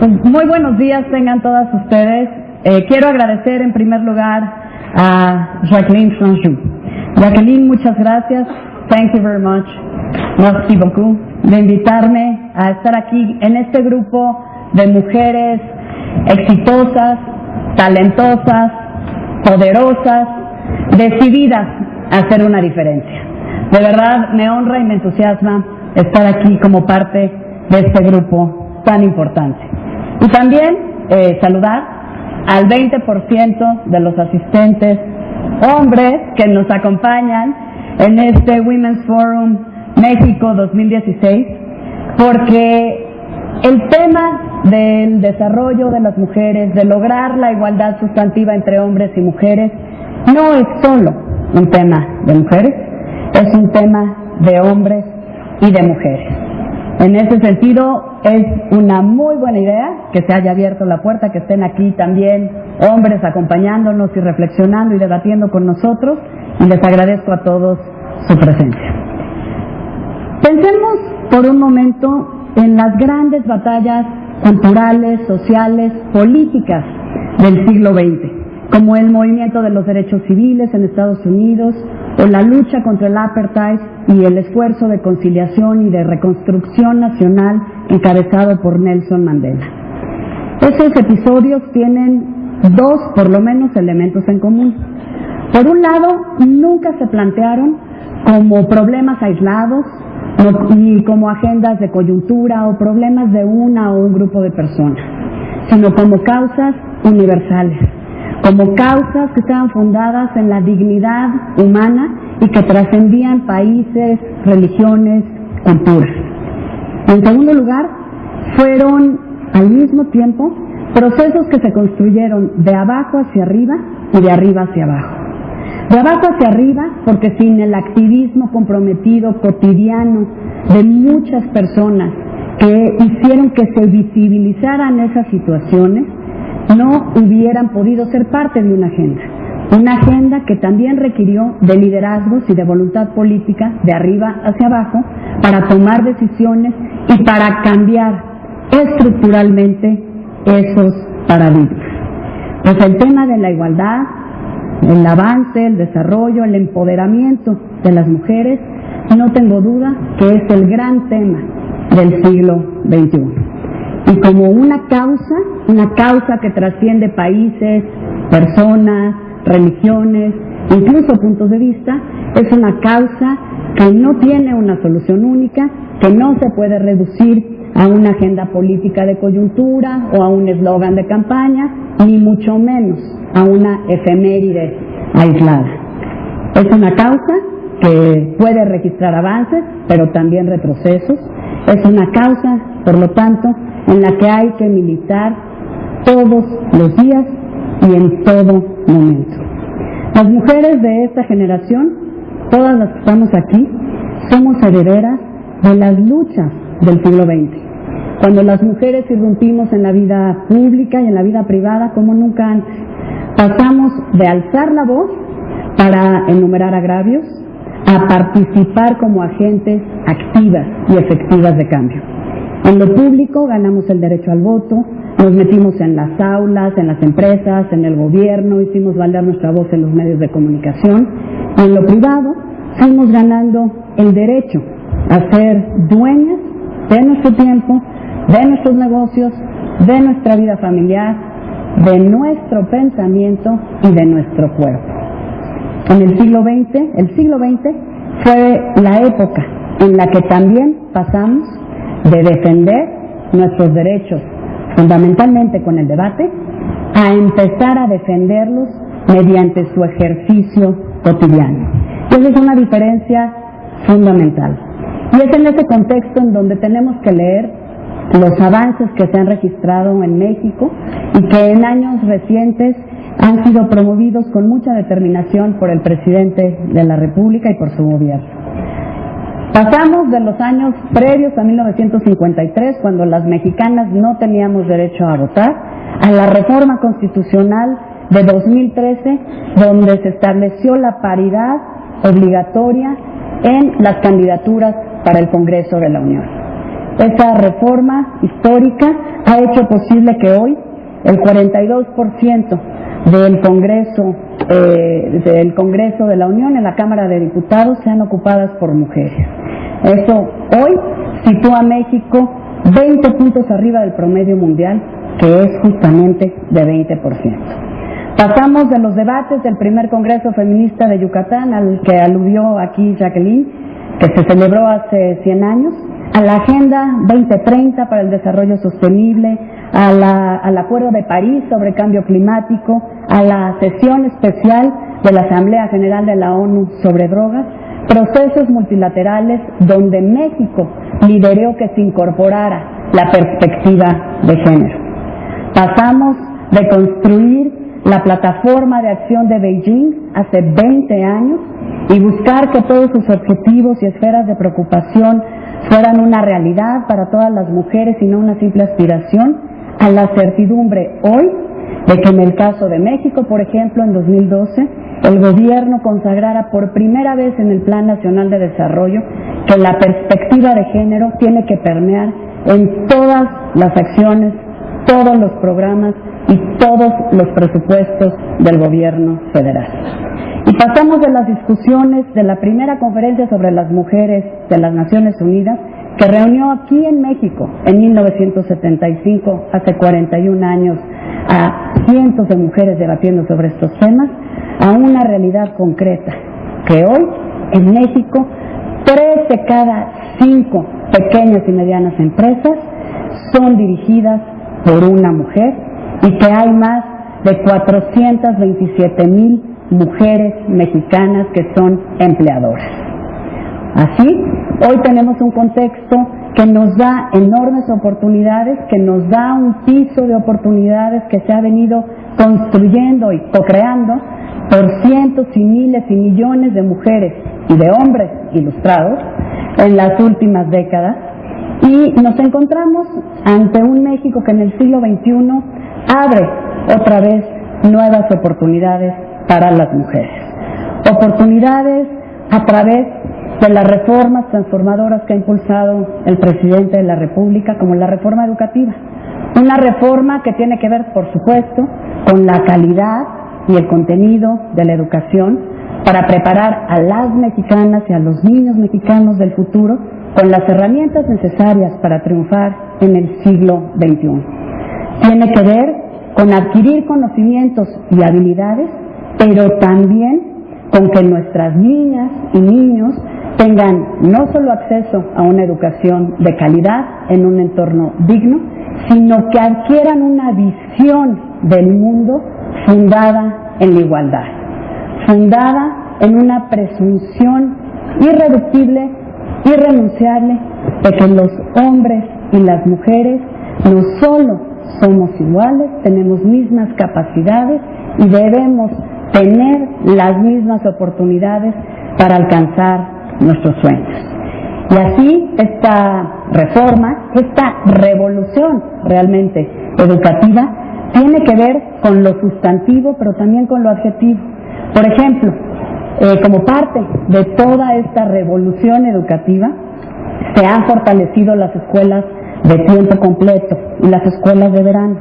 Muy buenos días tengan todas ustedes. Quiero agradecer en primer lugar a Jacqueline Franjou. Jacqueline, muchas gracias. Thank you very much. Merci beaucoup. De invitarme a estar aquí en este grupo de mujeres exitosas, talentosas, poderosas, decididas a hacer una diferencia. De verdad me honra y me entusiasma estar aquí como parte de este grupo tan importante. Y también saludar al 20% de los asistentes hombres que nos acompañan en este Women's Forum México 2016, porque el tema del desarrollo de las mujeres, de lograr la igualdad sustantiva entre hombres y mujeres, no es solo un tema de mujeres, es un tema de hombres y de mujeres. En ese sentido, es una muy buena idea que se haya abierto la puerta, que estén aquí también hombres acompañándonos y reflexionando y debatiendo con nosotros, y les agradezco a todos su presencia. Pensemos por un momento en las grandes batallas culturales, sociales, políticas del siglo XX, como el movimiento de los derechos civiles en Estados Unidos, o la lucha contra el apartheid y el esfuerzo de conciliación y de reconstrucción nacional encabezado por Nelson Mandela. Esos episodios tienen dos, por lo menos, elementos en común. Por un lado, nunca se plantearon como problemas aislados, ni como agendas de coyuntura o problemas de una o un grupo de personas, sino como causas universales, como causas que estaban fundadas en la dignidad humana y que trascendían países, religiones, culturas. En segundo lugar, fueron al mismo tiempo procesos que se construyeron de abajo hacia arriba y de arriba hacia abajo. De abajo hacia arriba, porque sin el activismo comprometido cotidiano de muchas personas que hicieron que se visibilizaran esas situaciones, no hubieran podido ser parte de una agenda que también requirió de liderazgos y de voluntad política de arriba hacia abajo para tomar decisiones y para cambiar estructuralmente esos paradigmas. Pues el tema de la igualdad, el avance, el desarrollo, el empoderamiento de las mujeres, no tengo duda que es el gran tema del siglo XXI. Y como una causa que trasciende países, personas, religiones, incluso puntos de vista, es una causa que no tiene una solución única, que no se puede reducir a una agenda política de coyuntura o a un eslogan de campaña, ni mucho menos a una efeméride aislada. Es una causa que puede registrar avances, pero también retrocesos. Es una causa, por lo tanto, en la que hay que militar todos los días y en todo momento. Las mujeres de esta generación, todas las que estamos aquí, somos herederas de las luchas del siglo XX, cuando las mujeres irrumpimos en la vida pública y en la vida privada como nunca antes. Pasamos de alzar la voz para enumerar agravios a participar como agentes activas y efectivas de cambio. En lo público ganamos el derecho al voto, nos metimos en las aulas, en las empresas, en el gobierno, hicimos valer nuestra voz en los medios de comunicación. Y en lo privado fuimos ganando el derecho a ser dueñas de nuestro tiempo, de nuestros negocios, de nuestra vida familiar, de nuestro pensamiento y de nuestro cuerpo. En el siglo XX fue la época en la que también pasamos de defender nuestros derechos, fundamentalmente con el debate, a empezar a defenderlos mediante su ejercicio cotidiano. Y esa es una diferencia fundamental. Y es en ese contexto en donde tenemos que leer los avances que se han registrado en México y que en años recientes han sido promovidos con mucha determinación por el presidente de la República y por su gobierno. Pasamos de los años previos a 1953, cuando las mexicanas no teníamos derecho a votar, a la reforma constitucional de 2013, donde se estableció la paridad obligatoria en las candidaturas para el Congreso de la Unión. esa reforma histórica ha hecho posible que hoy el 42% del Congreso de la Unión, en la Cámara de Diputados, sean ocupadas por mujeres. Eso hoy sitúa a México 20 puntos arriba del promedio mundial, que es justamente de 20%. Pasamos de los debates del primer Congreso Feminista de Yucatán, al que aludió aquí Jacqueline, que se celebró hace 100 años, a la Agenda 2030 para el Desarrollo Sostenible, al Acuerdo de París sobre Cambio Climático, a la sesión especial de la Asamblea General de la ONU sobre drogas, procesos multilaterales donde México lideró que se incorporara la perspectiva de género. Pasamos de construir la plataforma de acción de Beijing hace 20 años y buscar que todos sus objetivos y esferas de preocupación fueran una realidad para todas las mujeres y no una simple aspiración, a la certidumbre hoy de que en el caso de México, por ejemplo, en 2012, el gobierno consagrara por primera vez en el Plan Nacional de Desarrollo que la perspectiva de género tiene que permear en todas las acciones, todos los programas y todos los presupuestos del gobierno federal. Y pasamos de las discusiones de la primera conferencia sobre las mujeres de las Naciones Unidas, que reunió aquí en México en 1975, hace 41 años, a cientos de mujeres debatiendo sobre estos temas, a una realidad concreta, que hoy en México 3 de cada 5 pequeñas y medianas empresas son dirigidas por una mujer y que hay más de 427,000 mujeres mexicanas que son empleadoras. Así, hoy tenemos un contexto que nos da enormes oportunidades, que nos da un piso de oportunidades que se ha venido construyendo y co-creando por cientos y miles y millones de mujeres y de hombres ilustrados en las últimas décadas, y nos encontramos ante un México que en el siglo XXI abre otra vez nuevas oportunidades para las mujeres. Oportunidades a través de las reformas transformadoras que ha impulsado el presidente de la República, como la reforma educativa. Una reforma que tiene que ver, por supuesto, con la calidad y el contenido de la educación para preparar a las mexicanas y a los niños mexicanos del futuro con las herramientas necesarias para triunfar en el siglo XXI. Tiene que ver con adquirir conocimientos y habilidades, pero también con que nuestras niñas y niños tengan no solo acceso a una educación de calidad en un entorno digno, sino que adquieran una visión del mundo fundada en la igualdad, fundada en una presunción irreductible, irrenunciable, de que los hombres y las mujeres no solo somos iguales, tenemos mismas capacidades y debemos tener las mismas oportunidades para alcanzar nuestros sueños. Y así esta reforma, esta revolución realmente educativa, tiene que ver con lo sustantivo, pero también con lo adjetivo. Por ejemplo, como parte de toda esta revolución educativa, se han fortalecido las escuelas de tiempo completo y las escuelas de verano,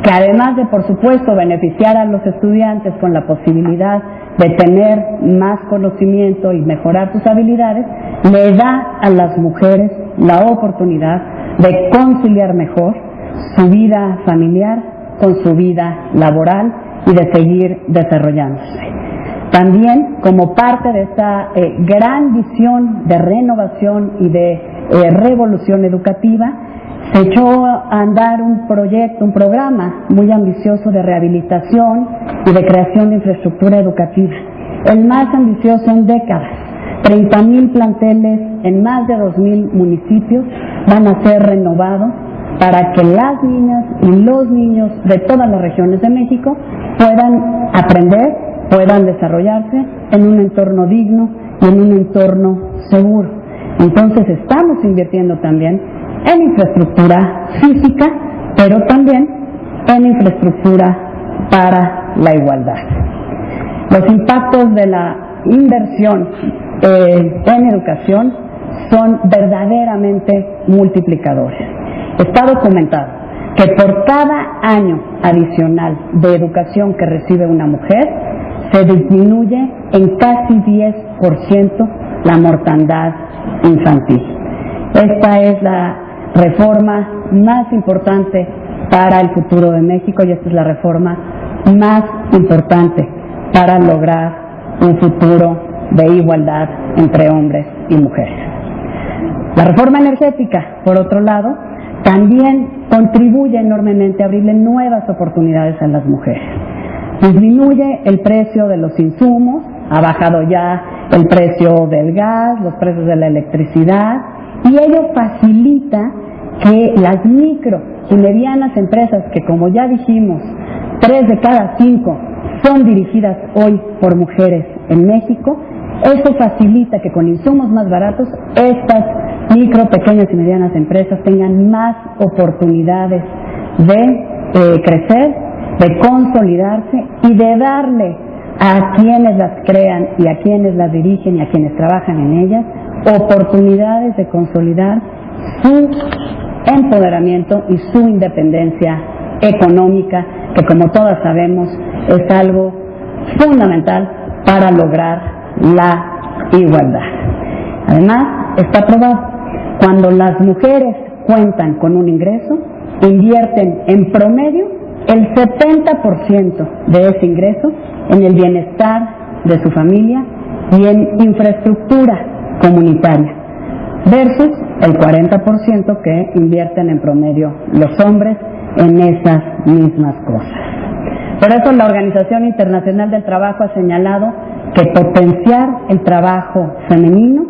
que además de, por supuesto, beneficiar a los estudiantes con la posibilidad de tener más conocimiento y mejorar sus habilidades, le da a las mujeres la oportunidad de conciliar mejor su vida familiar con su vida laboral y de seguir desarrollándose. También, como parte de esta gran visión de renovación y de revolución educativa, se echó a andar un programa muy ambicioso de rehabilitación y de creación de infraestructura educativa, el más ambicioso en décadas. 30,000 planteles en más de 2,000 municipios van a ser renovados para que las niñas y los niños de todas las regiones de México puedan aprender, puedan desarrollarse en un entorno digno y en un entorno seguro. Entonces estamos invirtiendo también en infraestructura física, pero también en infraestructura para la igualdad. Los impactos de la inversión en educación son verdaderamente multiplicadores. Está documentado que por cada año adicional de educación que recibe una mujer, se disminuye en casi 10% la mortandad infantil. Esta es la reforma más importante para el futuro de México y esta es la reforma más importante para lograr un futuro de igualdad entre hombres y mujeres. La reforma energética, por otro lado, también contribuye enormemente a abrirle nuevas oportunidades a las mujeres. Disminuye el precio de los insumos, ha bajado ya el precio del gas, los precios de la electricidad, y ello facilita que las micro y medianas empresas, que como ya dijimos, 3 de cada 5 son dirigidas hoy por mujeres en México, eso facilita que con insumos más baratos estas micro, pequeñas y medianas empresas tengan más oportunidades de crecer, de consolidarse y de darle a quienes las crean y a quienes las dirigen y a quienes trabajan en ellas oportunidades de consolidar su empoderamiento y su independencia económica, que como todas sabemos es algo fundamental para lograr la igualdad. Además, está probado, cuando las mujeres cuentan con un ingreso, invierten en promedio el 70% de ese ingreso en el bienestar de su familia y en infraestructura comunitaria, versus el 40% que invierten en promedio los hombres en esas mismas cosas. Por eso la Organización Internacional del Trabajo ha señalado que potenciar el trabajo femenino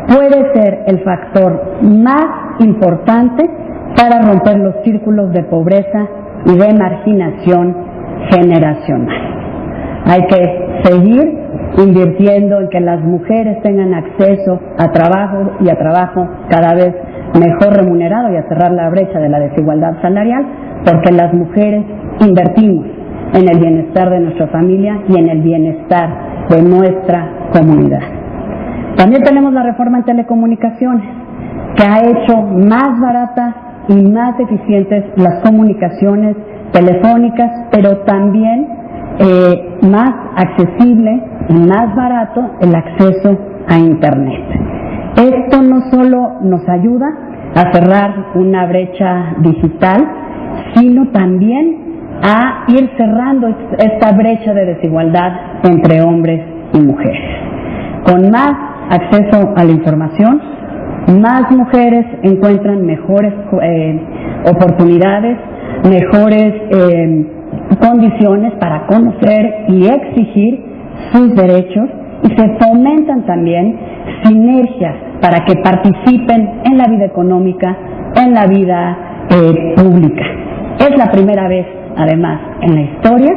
puede ser el factor más importante para romper los círculos de pobreza y de marginación generacional. Hay que seguir invirtiendo en que las mujeres tengan acceso a trabajo y a trabajo cada vez mejor remunerado y a cerrar la brecha de la desigualdad salarial, porque las mujeres invertimos en el bienestar de nuestra familia y en el bienestar de nuestra comunidad. También tenemos la reforma en telecomunicaciones, que ha hecho más baratas y más eficientes las comunicaciones telefónicas, pero también más accesible y más barato el acceso a Internet. Esto no solo nos ayuda a cerrar una brecha digital, sino también a ir cerrando esta brecha de desigualdad entre hombres y mujeres. Con más acceso a la información, más mujeres encuentran mejores oportunidades, mejores condiciones para conocer y exigir sus derechos, y se fomentan también sinergias para que participen en la vida económica, en la vida pública. Es la primera vez, además, en la historia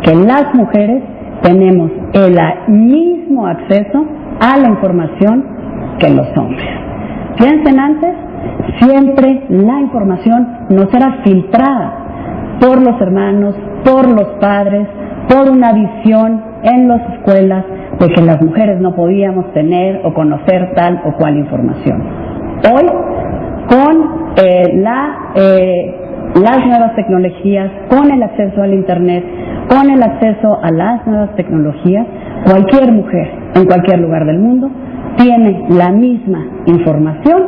que las mujeres tenemos el mismo acceso a la información que los hombres. Piensen antes, siempre la información nos era filtrada por los hermanos, por los padres, por una visión en las escuelas de que las mujeres no podíamos tener o conocer tal o cual información. Hoy, con las nuevas tecnologías, con el acceso al Internet, con el acceso a las nuevas tecnologías, cualquier mujer en cualquier lugar del mundo tiene la misma información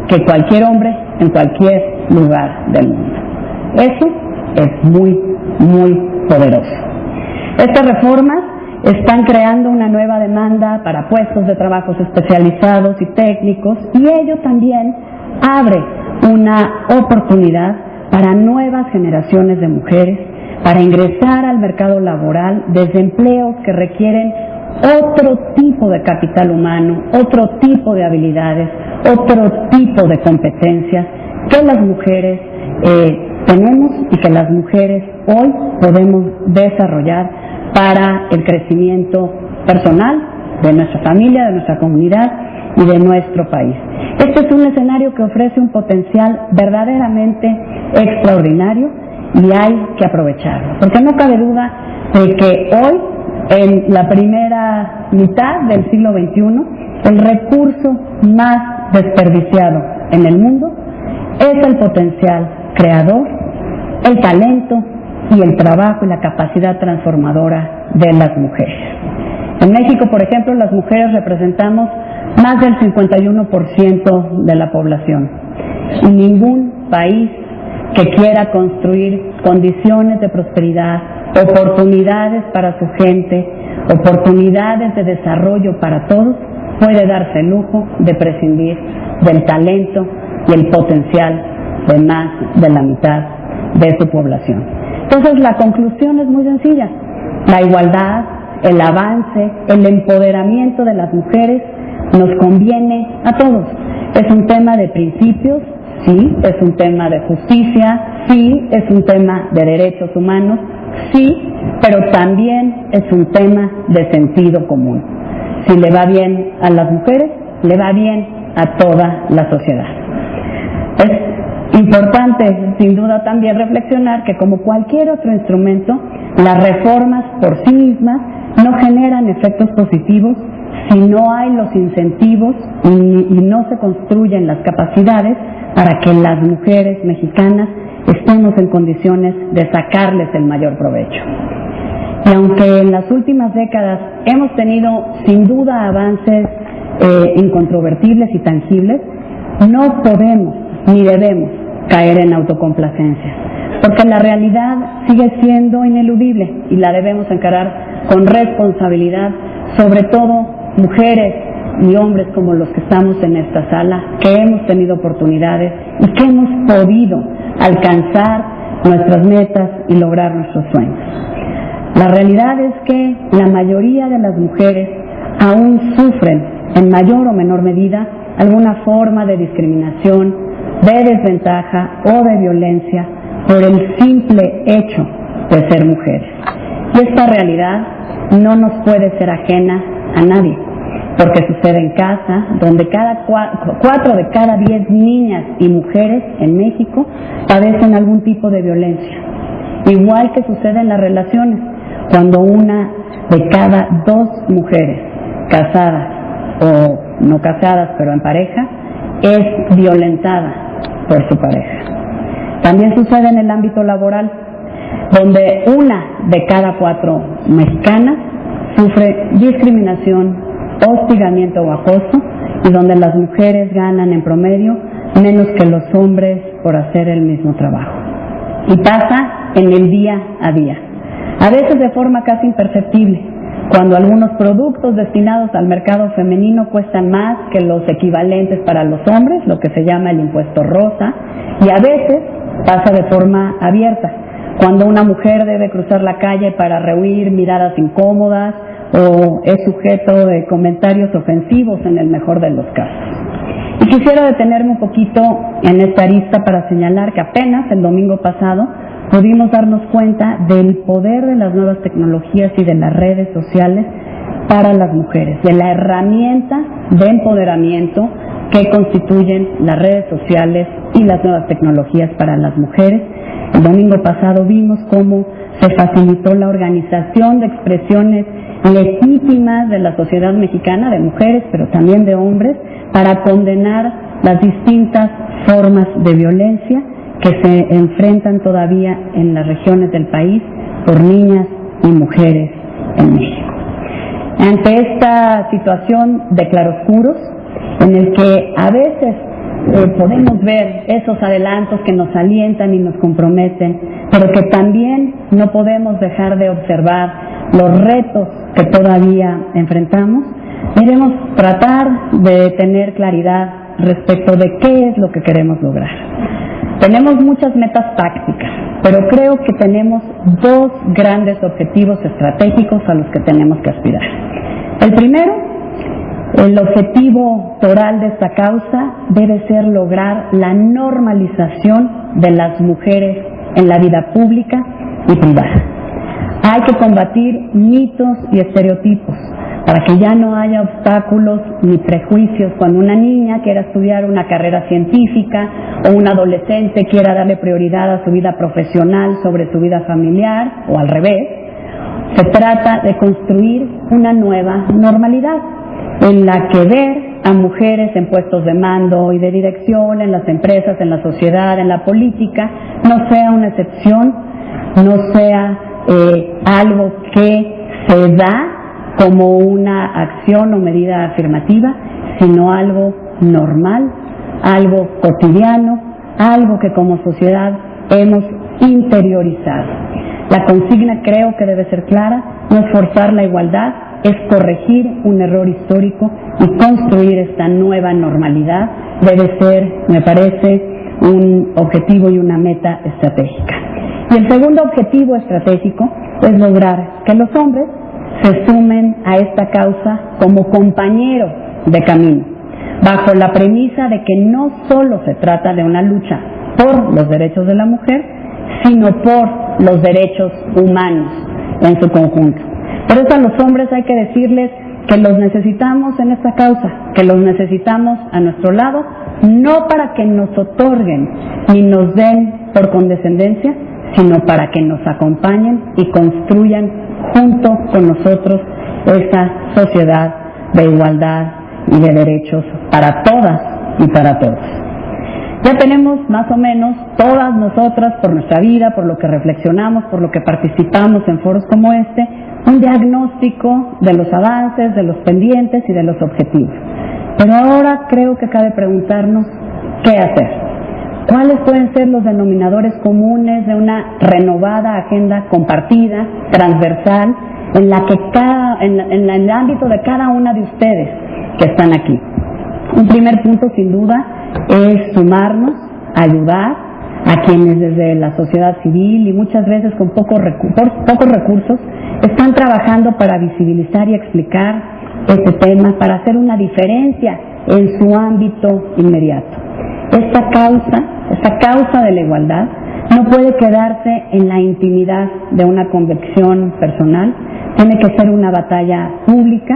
que cualquier hombre en cualquier lugar del mundo. Eso es muy, muy poderoso. Estas reformas están creando una nueva demanda para puestos de trabajos especializados y técnicos, y ello también abre una oportunidad para nuevas generaciones de mujeres para ingresar al mercado laboral desde empleos que requieren otro tipo de capital humano, otro tipo de habilidades, otro tipo de competencias que las mujeres tenemos y que las mujeres hoy podemos desarrollar para el crecimiento personal de nuestra familia, de nuestra comunidad y de nuestro país. Este es un escenario que ofrece un potencial verdaderamente extraordinario y hay que aprovecharlo, porque no cabe duda de que hoy, en la primera mitad del siglo XXI, el recurso más desperdiciado en el mundo es el potencial creador, el talento y el trabajo y la capacidad transformadora de las mujeres. En México, por ejemplo, las mujeres representamos más del 51% de la población. Y ningún país que quiera construir condiciones de prosperidad, oportunidades para su gente, oportunidades de desarrollo para todos, puede darse el lujo de prescindir del talento y el potencial de más de la mitad de su población. Entonces, la conclusión es muy sencilla. La igualdad, el avance, el empoderamiento de las mujeres nos conviene a todos. Es un tema de principios, sí, es un tema de justicia, sí, es un tema de derechos humanos, sí, pero también es un tema de sentido común. Si le va bien a las mujeres, le va bien a toda la sociedad. Es importante, sin duda, también reflexionar que, como cualquier otro instrumento, las reformas por sí mismas no generan efectos positivos si no hay los incentivos y no se construyen las capacidades para que las mujeres mexicanas estemos en condiciones de sacarles el mayor provecho. Y aunque en las últimas décadas hemos tenido sin duda avances incontrovertibles y tangibles, no podemos ni debemos caer en autocomplacencia, porque la realidad sigue siendo ineludible y la debemos encarar con responsabilidad, sobre todo mujeres y hombres como los que estamos en esta sala, que hemos tenido oportunidades y que hemos podido alcanzar nuestras metas y lograr nuestros sueños. La realidad es que la mayoría de las mujeres aún sufren, en mayor o menor medida, alguna forma de discriminación, de desventaja o de violencia por el simple hecho de ser mujeres. Y esta realidad no nos puede ser ajena a nadie, porque sucede en casa, donde 4 de cada 10 niñas y mujeres en México padecen algún tipo de violencia. Igual que sucede en las relaciones, cuando 1 de cada 2 mujeres casadas o no casadas pero en pareja es violentada por su pareja. También sucede en el ámbito laboral, donde 1 de cada 4 mexicanas sufre discriminación, hostigamiento o acoso, y donde las mujeres ganan en promedio menos que los hombres por hacer el mismo trabajo. Y pasa en el día a día, a veces de forma casi imperceptible, cuando algunos productos destinados al mercado femenino cuestan más que los equivalentes para los hombres, lo que se llama el impuesto rosa, y a veces pasa de forma abierta, cuando una mujer debe cruzar la calle para rehuir miradas incómodas o es sujeto de comentarios ofensivos en el mejor de los casos. Y quisiera detenerme un poquito en esta arista para señalar que apenas el domingo pasado pudimos darnos cuenta del poder de las nuevas tecnologías y de las redes sociales para las mujeres, de la herramienta de empoderamiento que constituyen las redes sociales y las nuevas tecnologías para las mujeres. El domingo pasado vimos cómo se facilitó la organización de expresiones legítimas de la sociedad mexicana, de mujeres, pero también de hombres, para condenar las distintas formas de violencia que se enfrentan todavía en las regiones del país por niñas y mujeres en México. Ante esta situación de claroscuros, en el que a veces podemos ver esos adelantos que nos alientan y nos comprometen, pero que también no podemos dejar de observar los retos que todavía enfrentamos, debemos tratar de tener claridad respecto de qué es lo que queremos lograr. Tenemos muchas metas tácticas, pero creo que tenemos 2 grandes objetivos estratégicos a los que tenemos que aspirar. El primero, el objetivo toral de esta causa debe ser lograr la normalización de las mujeres en la vida pública y privada. Hay que combatir mitos y estereotipos para que ya no haya obstáculos ni prejuicios cuando una niña quiera estudiar una carrera científica o un adolescente quiera darle prioridad a su vida profesional sobre su vida familiar o al revés. Se trata de construir una nueva normalidad en la que ver a mujeres en puestos de mando y de dirección en las empresas, en la sociedad, en la política, no sea una excepción, no sea algo que se da como una acción o medida afirmativa, sino algo normal, algo cotidiano, algo que como sociedad hemos interiorizado. La consigna creo que debe ser clara, no es forzar la igualdad, es corregir un error histórico y construir esta nueva normalidad. Debe ser, me parece, un objetivo y una meta estratégica. Y el segundo objetivo estratégico es lograr que los hombres se sumen a esta causa como compañeros de camino, bajo la premisa de que no solo se trata de una lucha por los derechos de la mujer, sino por los derechos humanos en su conjunto. Por eso a los hombres hay que decirles que los necesitamos en esta causa, que los necesitamos a nuestro lado, no para que nos otorguen ni nos den por condescendencia, sino para que nos acompañen y construyan junto con nosotros esa sociedad de igualdad y de derechos para todas y para todos. Ya tenemos más o menos todas nosotras, por nuestra vida, por lo que reflexionamos, por lo que participamos en foros como este, un diagnóstico de los avances, de los pendientes y de los objetivos. Pero ahora creo que cabe preguntarnos qué hacer. ¿Cuáles pueden ser los denominadores comunes de una renovada agenda compartida, transversal, en la que en el ámbito de cada una de ustedes que están aquí? Un primer punto, sin duda, es sumarnos, ayudar a quienes desde la sociedad civil y muchas veces con pocos recursos están trabajando para visibilizar y explicar este tema, para hacer una diferencia en su ámbito inmediato. Esta causa de la igualdad no puede quedarse en la intimidad de una convicción personal, tiene que ser una batalla pública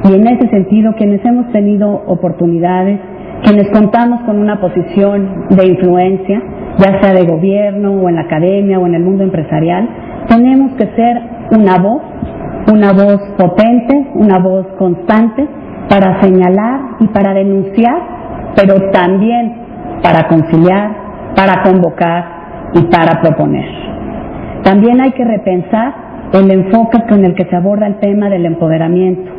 y en ese sentido quienes hemos tenido oportunidades, quienes contamos con una posición de influencia, ya sea de gobierno o en la academia o en el mundo empresarial, tenemos que ser una voz potente, una voz constante para señalar y para denunciar, pero también para conciliar, para convocar y para proponer. También hay que repensar el enfoque con el que se aborda el tema del empoderamiento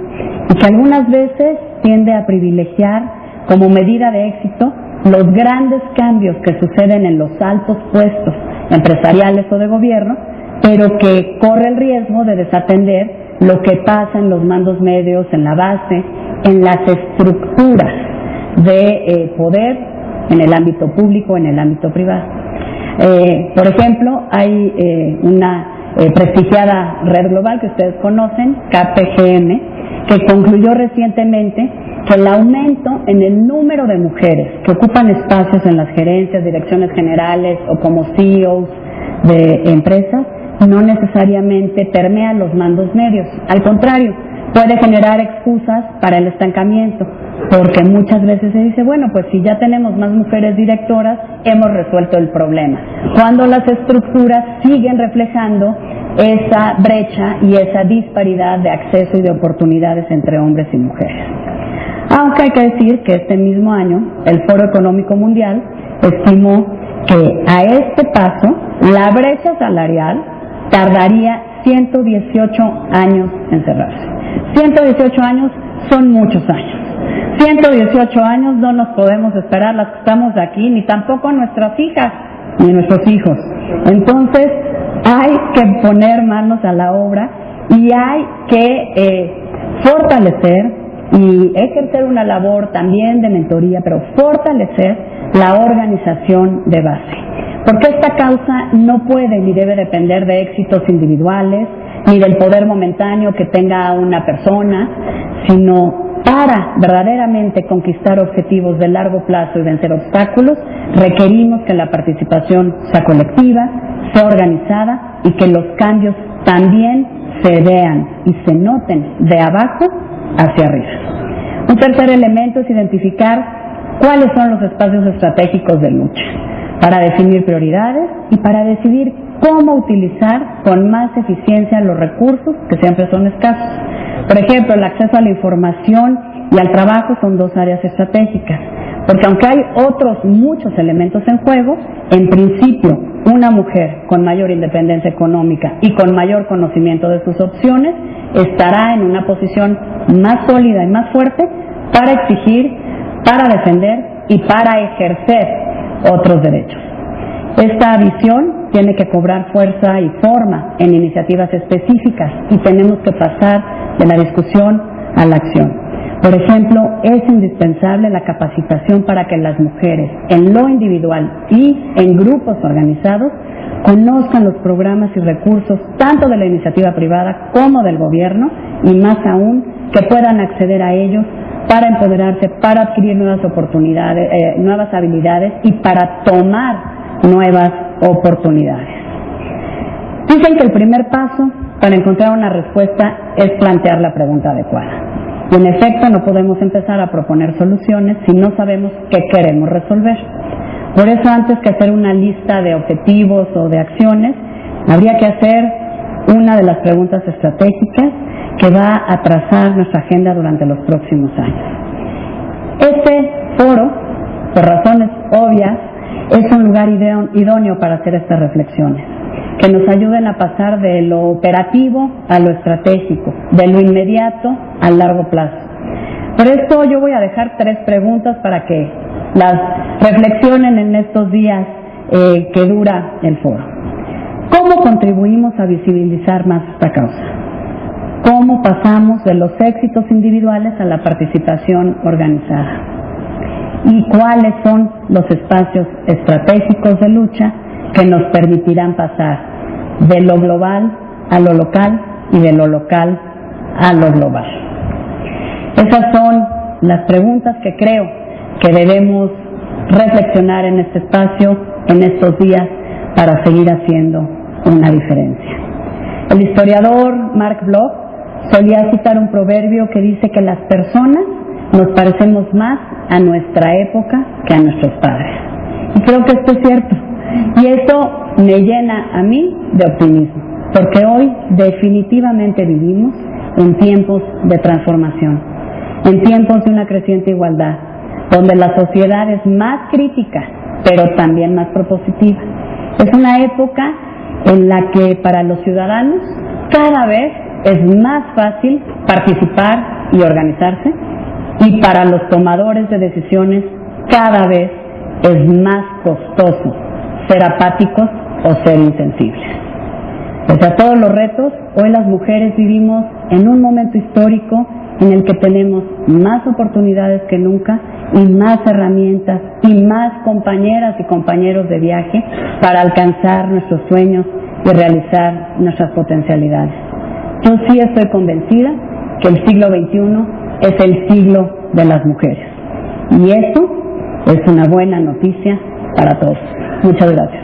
y que algunas veces tiende a privilegiar como medida de éxito los grandes cambios que suceden en los altos puestos empresariales o de gobierno, pero que corre el riesgo de desatender lo que pasa en los mandos medios, en la base, en las estructuras de poder en el ámbito público, en el ámbito privado. Por ejemplo, hay una prestigiada red global que ustedes conocen, KPMG, que concluyó recientemente que el aumento en el número de mujeres que ocupan espacios en las gerencias, direcciones generales o como CEOs de empresas no necesariamente permea los mandos medios. Al contrario, puede generar excusas para el estancamiento, porque muchas veces se dice, bueno, pues si ya tenemos más mujeres directoras, hemos resuelto el problema, cuando las estructuras siguen reflejando esa brecha y esa disparidad de acceso y de oportunidades entre hombres y mujeres. Aunque hay que decir que este mismo año el Foro Económico Mundial estimó que a este paso la brecha salarial tardaría 118 años en cerrarse. 118 años son muchos años. 118 años no nos podemos esperar las que estamos aquí, ni tampoco nuestras hijas, ni nuestros hijos. Entonces hay que poner manos a la obra y hay que fortalecer y ejercer una labor también de mentoría, pero fortalecer la organización de base. Porque esta causa no puede ni debe depender de éxitos individuales, ni del poder momentáneo que tenga una persona, sino para verdaderamente conquistar objetivos de largo plazo y vencer obstáculos, requerimos que la participación sea colectiva, sea organizada y que los cambios también se vean y se noten de abajo hacia arriba. Un tercer elemento es identificar cuáles son los espacios estratégicos de lucha, para definir prioridades y para decidir cómo utilizar con más eficiencia los recursos que siempre son escasos. Por ejemplo, el acceso a la información y al trabajo son dos áreas estratégicas, porque aunque hay otros muchos elementos en juego, en principio una mujer con mayor independencia económica y con mayor conocimiento de sus opciones estará en una posición más sólida y más fuerte para exigir, para defender y para ejercer otros derechos. Esta visión tiene que cobrar fuerza y forma en iniciativas específicas y tenemos que pasar de la discusión a la acción. Por ejemplo, es indispensable la capacitación para que las mujeres, en lo individual y en grupos organizados, conozcan los programas y recursos tanto de la iniciativa privada como del gobierno y más aún que puedan acceder a ellos para empoderarse, para adquirir nuevas oportunidades, nuevas habilidades y para tomar nuevas oportunidades. Dicen que el primer paso para encontrar una respuesta es plantear la pregunta adecuada. Y en efecto no podemos empezar a proponer soluciones si no sabemos qué queremos resolver. Por eso antes que hacer una lista de objetivos o de acciones, habría que hacer una de las preguntas estratégicas que va a trazar nuestra agenda durante los próximos años. Este foro, por razones obvias, es un lugar idóneo para hacer estas reflexiones, que nos ayuden a pasar de lo operativo a lo estratégico, de lo inmediato al largo plazo. Por esto yo voy a dejar 3 preguntas para que las reflexionen en estos días que dura el foro. ¿Cómo contribuimos a visibilizar más esta causa? ¿Cómo pasamos de los éxitos individuales a la participación organizada? ¿Y cuáles son los espacios estratégicos de lucha que nos permitirán pasar de lo global a lo local y de lo local a lo global? Esas son las preguntas que creo que debemos reflexionar en este espacio, en estos días, para seguir haciendo una diferencia. El historiador Mark Bloch solía citar un proverbio que dice que las personas nos parecemos más a nuestra época que a nuestros padres. Y creo que esto es cierto. Y esto me llena a mí de optimismo, porque hoy definitivamente vivimos en tiempos de transformación, en tiempos de una creciente igualdad, donde la sociedad es más crítica, pero también más propositiva. Es una época en la que para los ciudadanos cada vez es más fácil participar y organizarse, y para los tomadores de decisiones cada vez es más costoso ser apáticos o ser insensibles. Pese a todos los retos, hoy las mujeres vivimos en un momento histórico en el que tenemos más oportunidades que nunca y más herramientas y más compañeras y compañeros de viaje para alcanzar nuestros sueños y realizar nuestras potencialidades. Yo sí estoy convencida que el siglo XXI es el siglo de las mujeres. Y eso es una buena noticia para todos. Muchas gracias.